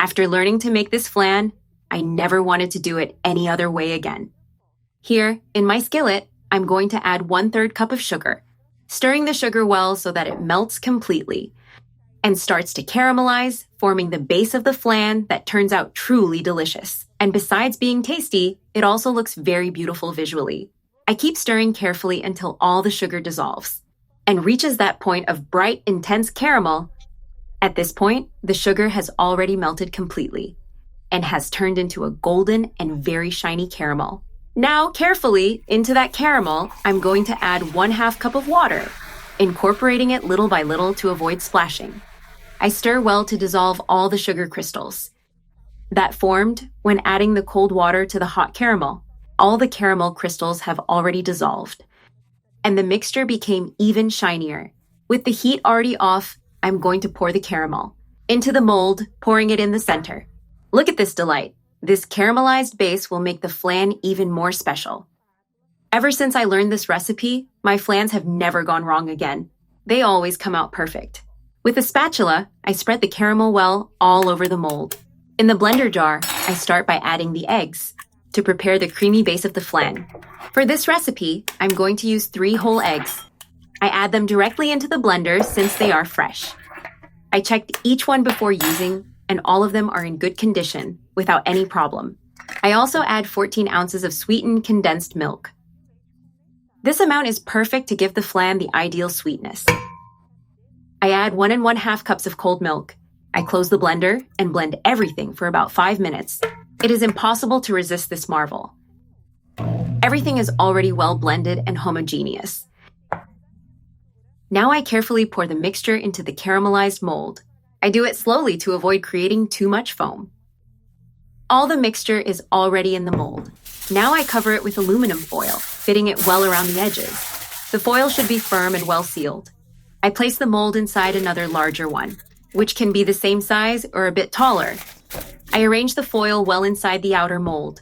After learning to make this flan, I never wanted to do it any other way again. Here, in my skillet, I'm going to add 1/3 cup of sugar, stirring the sugar well so that it melts completely and starts to caramelize, forming the base of the flan that turns out truly delicious. And besides being tasty, it also looks very beautiful visually. I keep stirring carefully until all the sugar dissolves and reaches that point of bright, intense caramel. At this point, the sugar has already melted completely and has turned into a golden and very shiny caramel. Now, carefully, into that caramel, I'm going to add 1/2 cup of water, incorporating it little by little to avoid splashing. I stir well to dissolve all the sugar crystals that formed when adding the cold water to the hot caramel. All the caramel crystals have already dissolved, and the mixture became even shinier. With the heat already off, I'm going to pour the caramel into the mold, pouring it in the center. Look at this delight. This caramelized base will make the flan even more special. Ever since I learned this recipe, my flans have never gone wrong again. They always come out perfect. With a spatula, I spread the caramel well all over the mold. In the blender jar, I start by adding the eggs to prepare the creamy base of the flan. For this recipe, I'm going to use 3 whole eggs. I add them directly into the blender since they are fresh. I checked each one before using, and all of them are in good condition without any problem. I also add 14 ounces of sweetened condensed milk. This amount is perfect to give the flan the ideal sweetness. I add 1 1/2 cups of cold milk. I close the blender and blend everything for about 5 minutes. It is impossible to resist this marvel. Everything is already well blended and homogeneous. Now I carefully pour the mixture into the caramelized mold. I do it slowly to avoid creating too much foam. All the mixture is already in the mold. Now I cover it with aluminum foil, fitting it well around the edges. The foil should be firm and well sealed. I place the mold inside another larger one, which can be the same size or a bit taller. I arrange the foil well inside the outer mold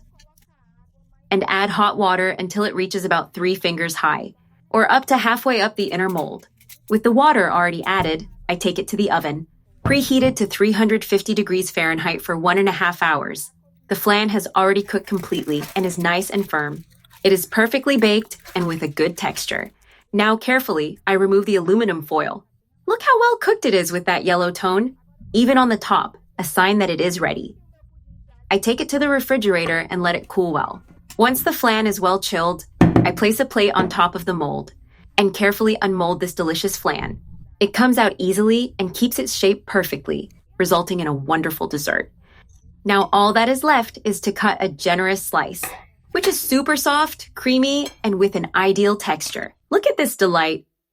and add hot water until it reaches about 3 fingers high, or up to halfway up the inner mold. With the water already added, I take it to the oven, preheated to 350 degrees Fahrenheit for 1.5 hours. The flan has already cooked completely and is nice and firm. It is perfectly baked and with a good texture. Now carefully, I remove the aluminum foil. Look how well cooked it is with that yellow tone, even on the top, a sign that it is ready. I take it to the refrigerator and let it cool well. Once the flan is well chilled, I place a plate on top of the mold and carefully unmold this delicious flan. It comes out easily and keeps its shape perfectly, resulting in a wonderful dessert. Now all that is left is to cut a generous slice, which is super soft, creamy, and with an ideal texture. Look at this delight.